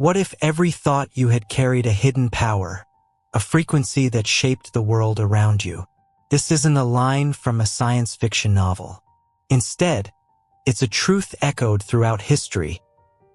What if every thought you had carried a hidden power, a frequency that shaped the world around you? This isn't a line from a science fiction novel. Instead, it's a truth echoed throughout history,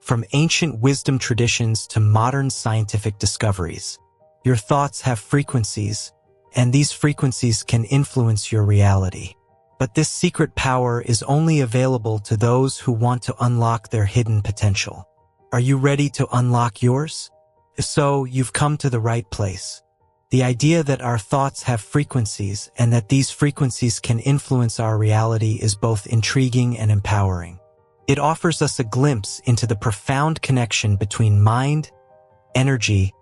from ancient wisdom traditions to modern scientific discoveries. Your thoughts have frequencies, and these frequencies can influence your reality. But this secret power is only available to those who want to unlock their hidden potential. Are you ready to unlock yours? If so, you've come to the right place. The idea that our thoughts have frequencies and that these frequencies can influence our reality is both intriguing and empowering. It offers us a glimpse into the profound connection between mind, energy,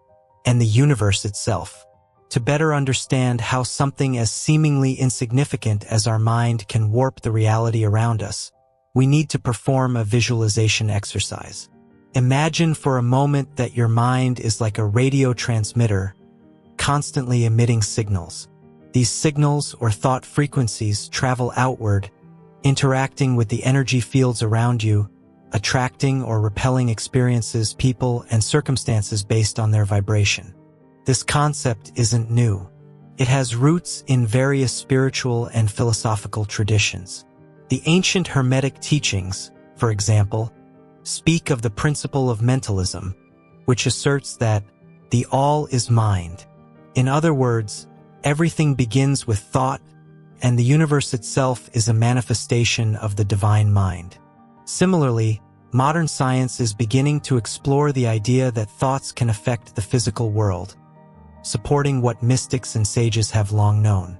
and the universe itself. To better understand how something as seemingly insignificant as our mind can warp the reality around us, we need to perform a visualization exercise. Imagine for a moment that your mind is like a radio transmitter, constantly emitting signals. These signals or thought frequencies travel outward, interacting with the energy fields around you, attracting or repelling experiences, people, and circumstances based on their vibration. This concept isn't new. It has roots in various spiritual and philosophical traditions. The ancient Hermetic teachings, for example, speak of the principle of mentalism, which asserts that the all is mind. In other words, everything begins with thought, and the universe itself is a manifestation of the divine mind. Similarly, modern science is beginning to explore the idea that thoughts can affect the physical world, supporting what mystics and sages have long known.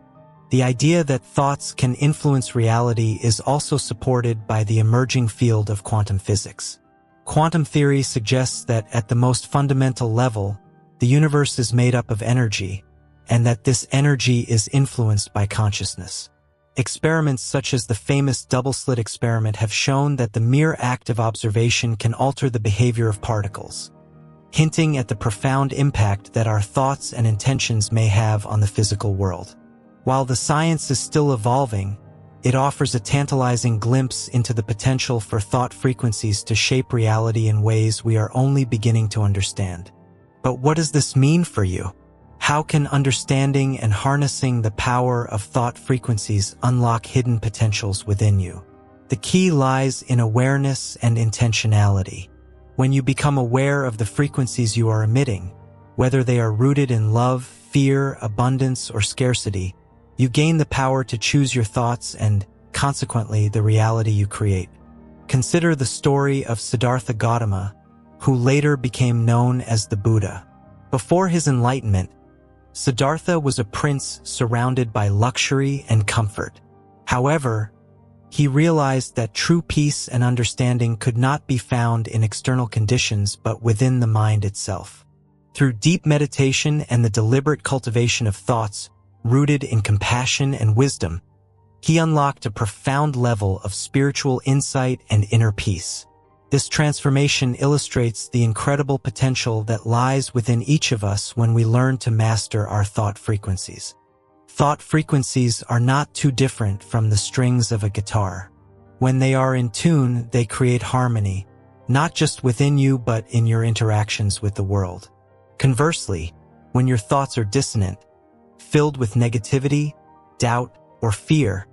The idea that thoughts can influence reality is also supported by the emerging field of quantum physics. Quantum theory suggests that at the most fundamental level, the universe is made up of energy, and that this energy is influenced by consciousness. Experiments such as the famous double-slit experiment have shown that the mere act of observation can alter the behavior of particles, hinting at the profound impact that our thoughts and intentions may have on the physical world. While the science is still evolving, it offers a tantalizing glimpse into the potential for thought frequencies to shape reality in ways we are only beginning to understand. But what does this mean for you? How can understanding and harnessing the power of thought frequencies unlock hidden potentials within you? The key lies in awareness and intentionality. When you become aware of the frequencies you are emitting, whether they are rooted in love, fear, abundance, or scarcity, you gain the power to choose your thoughts and, consequently, the reality you create. Consider the story of Siddhartha Gautama, who later became known as the Buddha. Before his enlightenment, Siddhartha was a prince surrounded by luxury and comfort. However, he realized that true peace and understanding could not be found in external conditions but within the mind itself. Through deep meditation and the deliberate cultivation of thoughts rooted in compassion and wisdom, he unlocked a profound level of spiritual insight and inner peace. This transformation illustrates the incredible potential that lies within each of us when we learn to master our thought frequencies. Thought frequencies are not too different from the strings of a guitar. When they are in tune, they create harmony, not just within you but in your interactions with the world. Conversely, when your thoughts are dissonant, filled with negativity, doubt, or fear,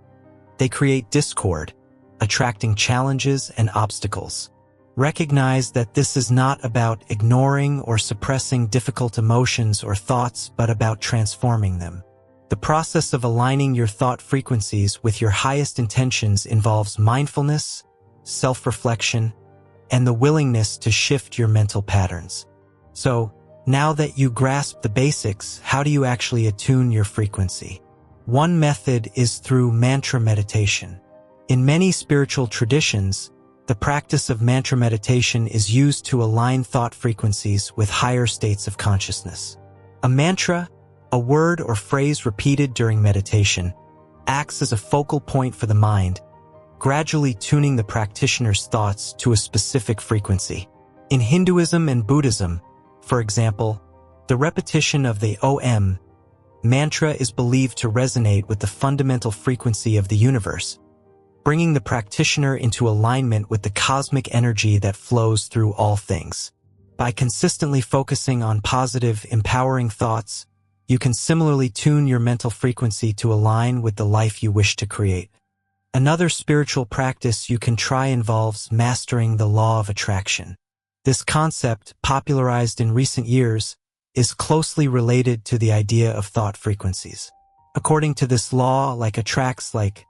they create discord, attracting challenges and obstacles. Recognize that this is not about ignoring or suppressing difficult emotions or thoughts, but about transforming them. The process of aligning your thought frequencies with your highest intentions involves mindfulness, self-reflection, and the willingness to shift your mental patterns. So, now that you grasp the basics, how do you actually attune your frequency? One method is through mantra meditation. In many spiritual traditions, the practice of mantra meditation is used to align thought frequencies with higher states of consciousness. A mantra, a word or phrase repeated during meditation, acts as a focal point for the mind, gradually tuning the practitioner's thoughts to a specific frequency. In Hinduism and Buddhism, for example, the repetition of the Om mantra is believed to resonate with the fundamental frequency of the universe, bringing the practitioner into alignment with the cosmic energy that flows through all things. By consistently focusing on positive, empowering thoughts, you can similarly tune your mental frequency to align with the life you wish to create. Another spiritual practice you can try involves mastering the law of attraction. This concept, popularized in recent years, is closely related to the idea of thought frequencies. According to this law, like attracts like,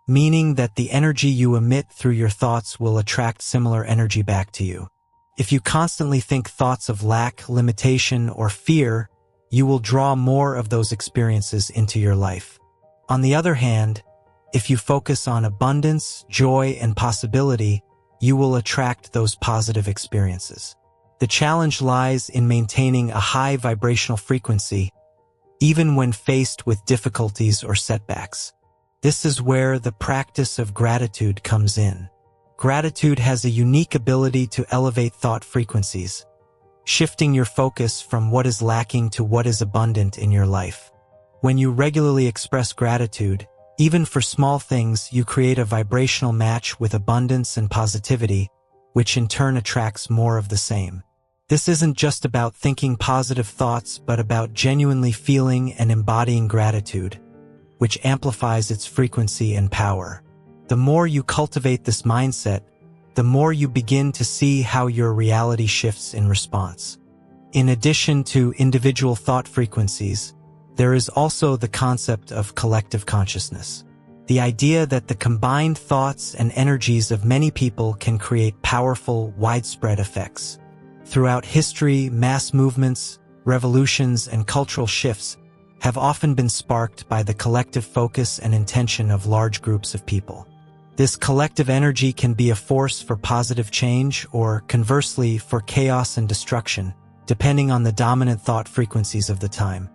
meaning that the energy you emit through your thoughts will attract similar energy back to you. If you constantly think thoughts of lack, limitation, or fear, you will draw more of those experiences into your life. On the other hand, if you focus on abundance, joy, and possibility, you will attract those positive experiences. The challenge lies in maintaining a high vibrational frequency, even when faced with difficulties or setbacks. This is where the practice of gratitude comes in. Gratitude has a unique ability to elevate thought frequencies, shifting your focus from what is lacking to what is abundant in your life. When you regularly express gratitude, even for small things, you create a vibrational match with abundance and positivity, which in turn attracts more of the same. This isn't just about thinking positive thoughts, but about genuinely feeling and embodying gratitude, which amplifies its frequency and power. The more you cultivate this mindset, the more you begin to see how your reality shifts in response. In addition to individual thought frequencies, there is also the concept of collective consciousness. The idea that the combined thoughts and energies of many people can create powerful, widespread effects. Throughout history, mass movements, revolutions, and cultural shifts have often been sparked by the collective focus and intention of large groups of people. This collective energy can be a force for positive change or, conversely, for chaos and destruction, depending on the dominant thought frequencies of the time.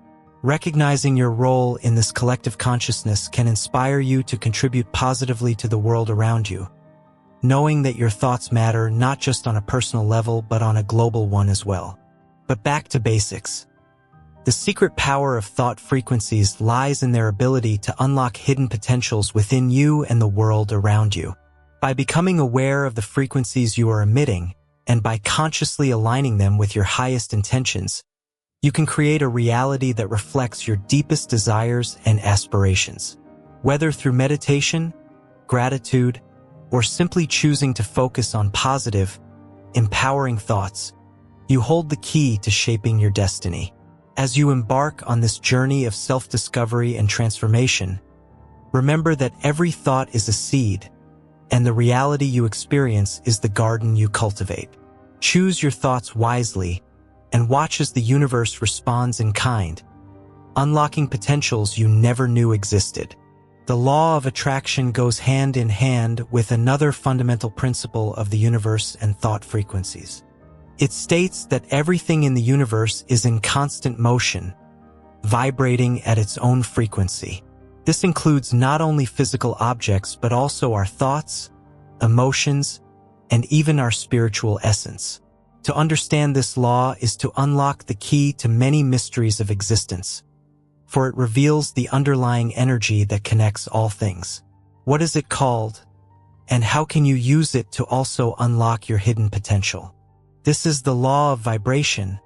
Recognizing your role in this collective consciousness can inspire you to contribute positively to the world around you, knowing that your thoughts matter not just on a personal level but on a global one as well. But back to basics. The secret power of thought frequencies lies in their ability to unlock hidden potentials within you and the world around you. By becoming aware of the frequencies you are emitting, and by consciously aligning them with your highest intentions, you can create a reality that reflects your deepest desires and aspirations. Whether through meditation, gratitude, or simply choosing to focus on positive, empowering thoughts, you hold the key to shaping your destiny. As you embark on this journey of self-discovery and transformation, remember that every thought is a seed, and the reality you experience is the garden you cultivate. Choose your thoughts wisely, and watch as the universe responds in kind, unlocking potentials you never knew existed. The law of attraction goes hand in hand with another fundamental principle of the universe and thought frequencies. It states that everything in the universe is in constant motion, vibrating at its own frequency. This includes not only physical objects but also our thoughts, emotions, and even our spiritual essence. To understand this law is to unlock the key to many mysteries of existence, for it reveals the underlying energy that connects all things. What is it called, and how can you use it to also unlock your hidden potential? This is the law of vibration,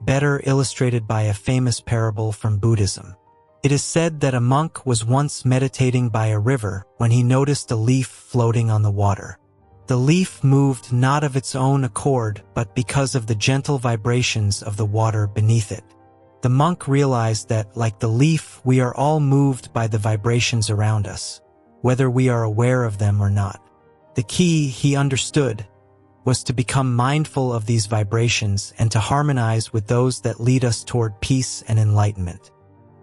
better illustrated by a famous parable from Buddhism. It is said that a monk was once meditating by a river when he noticed a leaf floating on the water. The leaf moved not of its own accord, but because of the gentle vibrations of the water beneath it. The monk realized that, like the leaf, we are all moved by the vibrations around us, whether we are aware of them or not. The key, he understood, was to become mindful of these vibrations and to harmonize with those that lead us toward peace and enlightenment.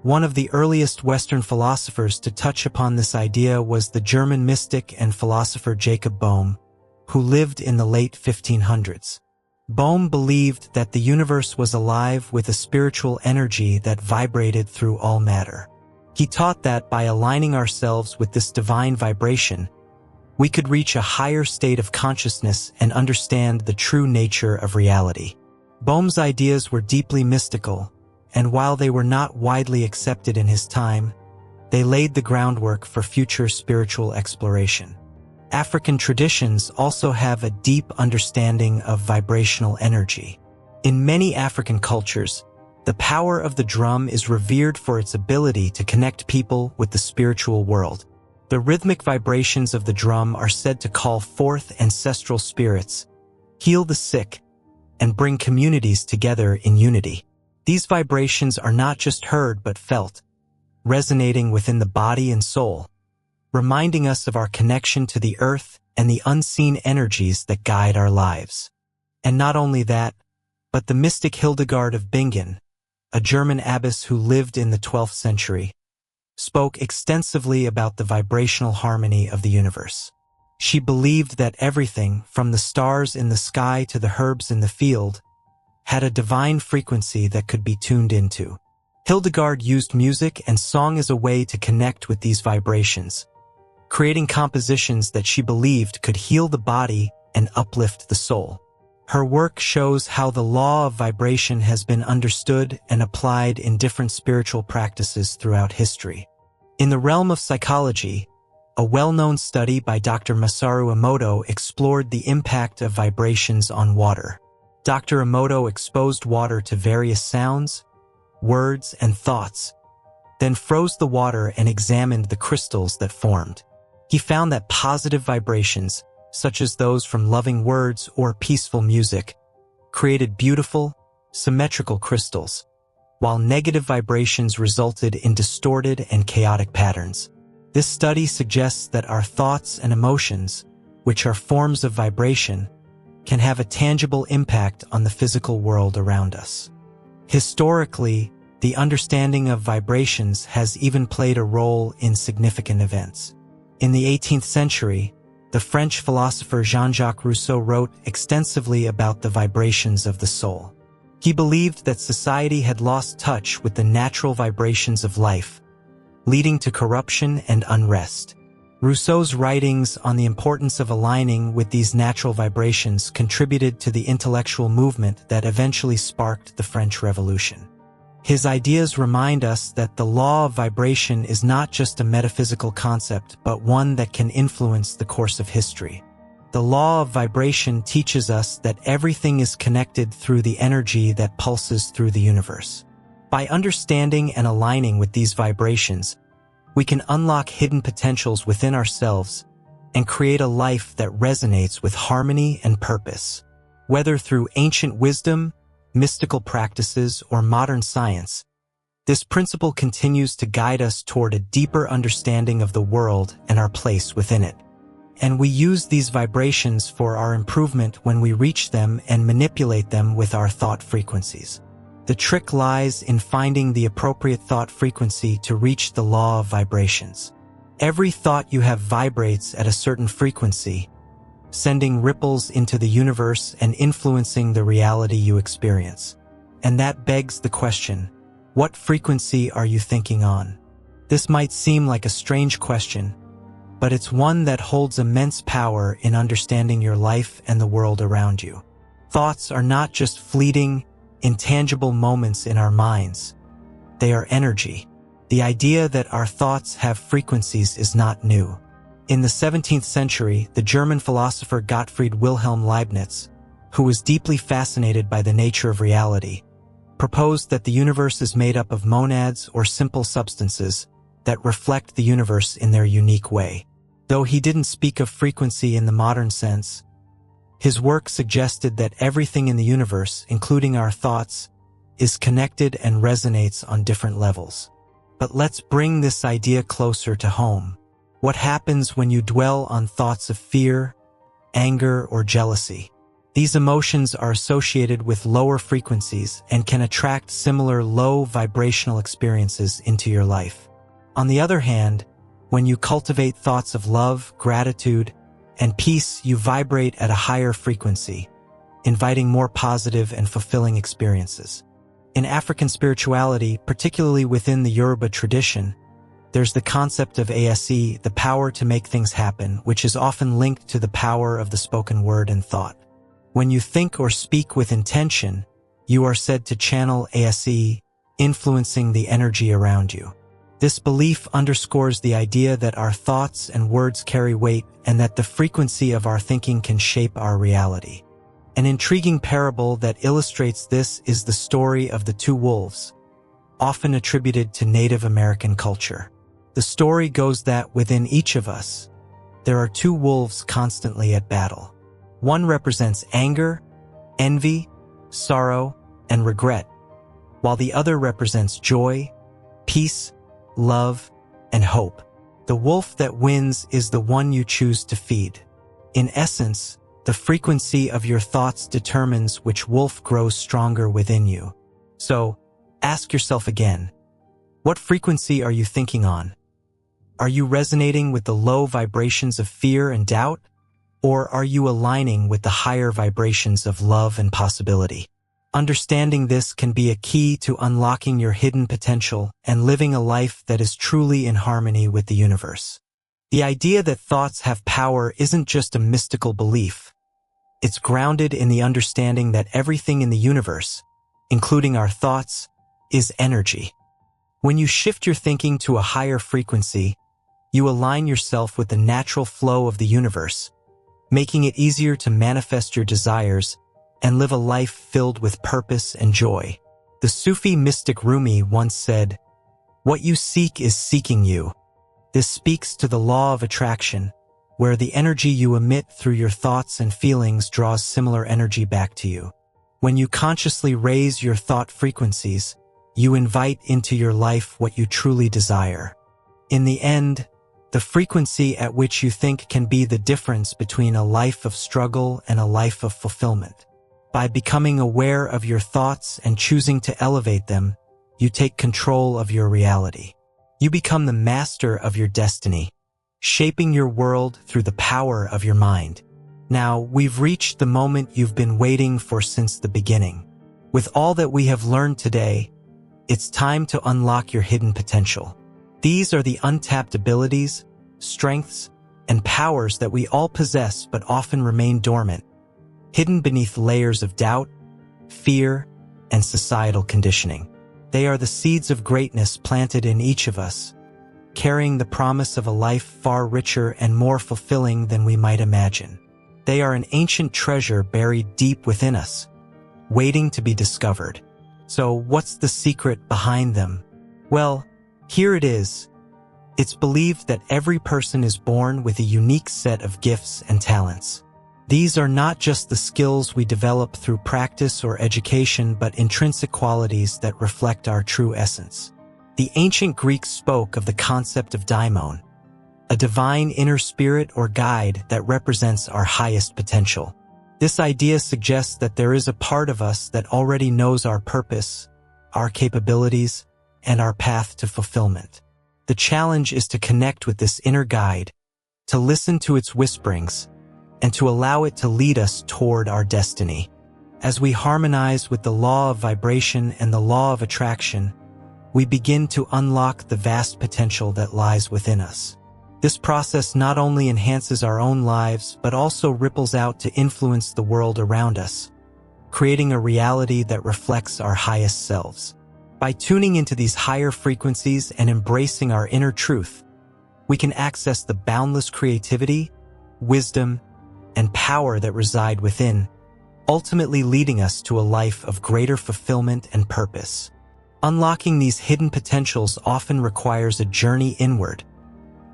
One of the earliest Western philosophers to touch upon this idea was the German mystic and philosopher Jacob Boehme, who lived in the late 1500s. Boehme believed that the universe was alive with a spiritual energy that vibrated through all matter. He taught that by aligning ourselves with this divine vibration, we could reach a higher state of consciousness and understand the true nature of reality. Boehme's ideas were deeply mystical, and while they were not widely accepted in his time, they laid the groundwork for future spiritual exploration. African traditions also have a deep understanding of vibrational energy. In many African cultures, the power of the drum is revered for its ability to connect people with the spiritual world. The rhythmic vibrations of the drum are said to call forth ancestral spirits, heal the sick, and bring communities together in unity. These vibrations are not just heard but felt, resonating within the body and soul, reminding us of our connection to the earth and the unseen energies that guide our lives. And not only that, but the mystic Hildegard of Bingen, a German abbess who lived in the 12th century, spoke extensively about the vibrational harmony of the universe. She believed that everything, from the stars in the sky to the herbs in the field, had a divine frequency that could be tuned into. Hildegard used music and song as a way to connect with these vibrations, creating compositions that she believed could heal the body and uplift the soul. Her work shows how the law of vibration has been understood and applied in different spiritual practices throughout history. In the realm of psychology, a well-known study by Dr. Masaru Emoto explored the impact of vibrations on water. Dr. Emoto exposed water to various sounds, words, and thoughts, then froze the water and examined the crystals that formed. He found that positive vibrations, such as those from loving words or peaceful music, created beautiful, symmetrical crystals, while negative vibrations resulted in distorted and chaotic patterns. This study suggests that our thoughts and emotions, which are forms of vibration, can have a tangible impact on the physical world around us. Historically, the understanding of vibrations has even played a role in significant events. In the 18th century, the French philosopher Jean-Jacques Rousseau wrote extensively about the vibrations of the soul. He believed that society had lost touch with the natural vibrations of life, leading to corruption and unrest. Rousseau's writings on the importance of aligning with these natural vibrations contributed to the intellectual movement that eventually sparked the French Revolution. His ideas remind us that the law of vibration is not just a metaphysical concept, but one that can influence the course of history. The law of vibration teaches us that everything is connected through the energy that pulses through the universe. By understanding and aligning with these vibrations, we can unlock hidden potentials within ourselves and create a life that resonates with harmony and purpose. Whether through ancient wisdom, mystical practices, or modern science, this principle continues to guide us toward a deeper understanding of the world and our place within it. And we use these vibrations for our improvement when we reach them and manipulate them with our thought frequencies. The trick lies in finding the appropriate thought frequency to reach the law of vibrations. Every thought you have vibrates at a certain frequency, sending ripples into the universe and influencing the reality you experience. And that begs the question, what frequency are you thinking on? This might seem like a strange question, but it's one that holds immense power in understanding your life and the world around you. Thoughts are not just fleeting, intangible moments in our minds. They are energy. The idea that our thoughts have frequencies is not new. In the 17th century, the German philosopher Gottfried Wilhelm Leibniz, who was deeply fascinated by the nature of reality, proposed that the universe is made up of monads or simple substances that reflect the universe in their unique way. Though he didn't speak of frequency in the modern sense, his work suggested that everything in the universe, including our thoughts, is connected and resonates on different levels. But let's bring this idea closer to home. What happens when you dwell on thoughts of fear, anger, or jealousy? These emotions are associated with lower frequencies and can attract similar low vibrational experiences into your life. On the other hand, when you cultivate thoughts of love, gratitude, and peace, you vibrate at a higher frequency, inviting more positive and fulfilling experiences. In African spirituality, particularly within the Yoruba tradition, there's the concept of ASE, the power to make things happen, which is often linked to the power of the spoken word and thought. When you think or speak with intention, you are said to channel ASE, influencing the energy around you. This belief underscores the idea that our thoughts and words carry weight and that the frequency of our thinking can shape our reality. An intriguing parable that illustrates this is the story of the two wolves, often attributed to Native American culture. The story goes that within each of us, there are two wolves constantly at battle. One represents anger, envy, sorrow, and regret, while the other represents joy, peace, love, and hope. The wolf that wins is the one you choose to feed. In essence, the frequency of your thoughts determines which wolf grows stronger within you. So, ask yourself again, what frequency are you thinking on? Are you resonating with the low vibrations of fear and doubt, or are you aligning with the higher vibrations of love and possibility? Understanding this can be a key to unlocking your hidden potential and living a life that is truly in harmony with the universe. The idea that thoughts have power isn't just a mystical belief. It's grounded in the understanding that everything in the universe, including our thoughts, is energy. When you shift your thinking to a higher frequency, you align yourself with the natural flow of the universe, making it easier to manifest your desires and live a life filled with purpose and joy. The Sufi mystic Rumi once said, "What you seek is seeking you." This speaks to the law of attraction, where the energy you emit through your thoughts and feelings draws similar energy back to you. When you consciously raise your thought frequencies, you invite into your life what you truly desire. In the end, the frequency at which you think can be the difference between a life of struggle and a life of fulfillment. By becoming aware of your thoughts and choosing to elevate them, you take control of your reality. You become the master of your destiny, shaping your world through the power of your mind. Now, we've reached the moment you've been waiting for since the beginning. With all that we have learned today, it's time to unlock your hidden potential. These are the untapped abilities, strengths, and powers that we all possess but often remain dormant, hidden beneath layers of doubt, fear, and societal conditioning. They are the seeds of greatness planted in each of us, carrying the promise of a life far richer and more fulfilling than we might imagine. They are an ancient treasure buried deep within us, waiting to be discovered. So what's the secret behind them? Well, here it is. It's believed that every person is born with a unique set of gifts and talents. These are not just the skills we develop through practice or education, but intrinsic qualities that reflect our true essence. The ancient Greeks spoke of the concept of daimon, a divine inner spirit or guide that represents our highest potential. This idea suggests that there is a part of us that already knows our purpose, our capabilities, and our path to fulfillment. The challenge is to connect with this inner guide, to listen to its whisperings, and to allow it to lead us toward our destiny. As we harmonize with the law of vibration and the law of attraction, we begin to unlock the vast potential that lies within us. This process not only enhances our own lives, but also ripples out to influence the world around us, creating a reality that reflects our highest selves. By tuning into these higher frequencies and embracing our inner truth, we can access the boundless creativity, wisdom, and power that reside within, ultimately leading us to a life of greater fulfillment and purpose. Unlocking these hidden potentials often requires a journey inward,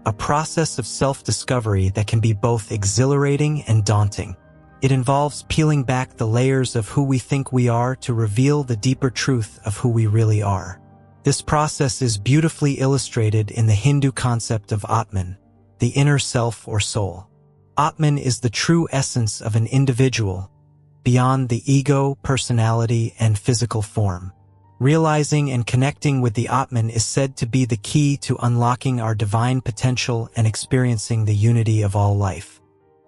a process of self-discovery that can be both exhilarating and daunting. It involves peeling back the layers of who we think we are to reveal the deeper truth of who we really are. This process is beautifully illustrated in the Hindu concept of Atman, the inner self or soul. Atman is the true essence of an individual, beyond the ego, personality, and physical form. Realizing and connecting with the Atman is said to be the key to unlocking our divine potential and experiencing the unity of all life.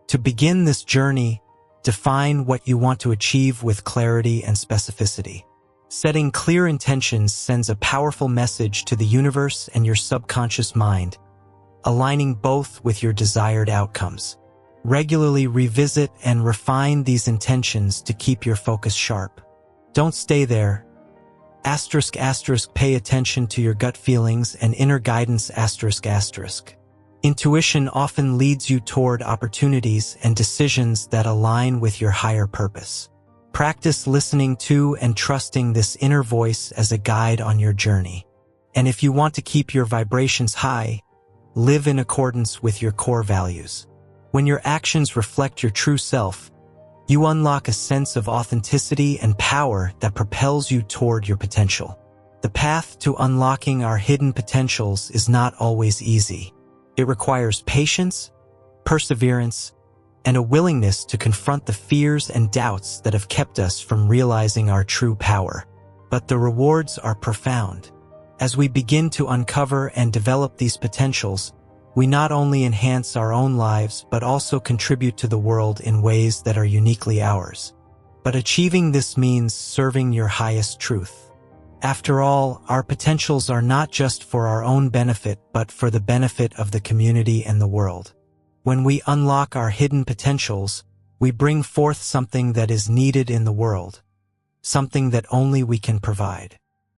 To begin this journey, define what you want to achieve with clarity and specificity. Setting clear intentions sends a powerful message to the universe and your subconscious mind, aligning both with your desired outcomes. Regularly revisit and refine these intentions to keep your focus sharp. Don't stay there. ***, pay attention to your gut feelings and inner guidance ***. Intuition often leads you toward opportunities and decisions that align with your higher purpose. Practice listening to and trusting this inner voice as a guide on your journey. And if you want to keep your vibrations high, live in accordance with your core values. When your actions reflect your true self, you unlock a sense of authenticity and power that propels you toward your potential. The path to unlocking our hidden potentials is not always easy. It requires patience, perseverance, and a willingness to confront the fears and doubts that have kept us from realizing our true power. But the rewards are profound. As we begin to uncover and develop these potentials, we not only enhance our own lives but also contribute to the world in ways that are uniquely ours. But achieving this means serving your highest truth. After all, our potentials are not just for our own benefit but for the benefit of the community and the world. When we unlock our hidden potentials, we bring forth something that is needed in the world, something that only we can provide.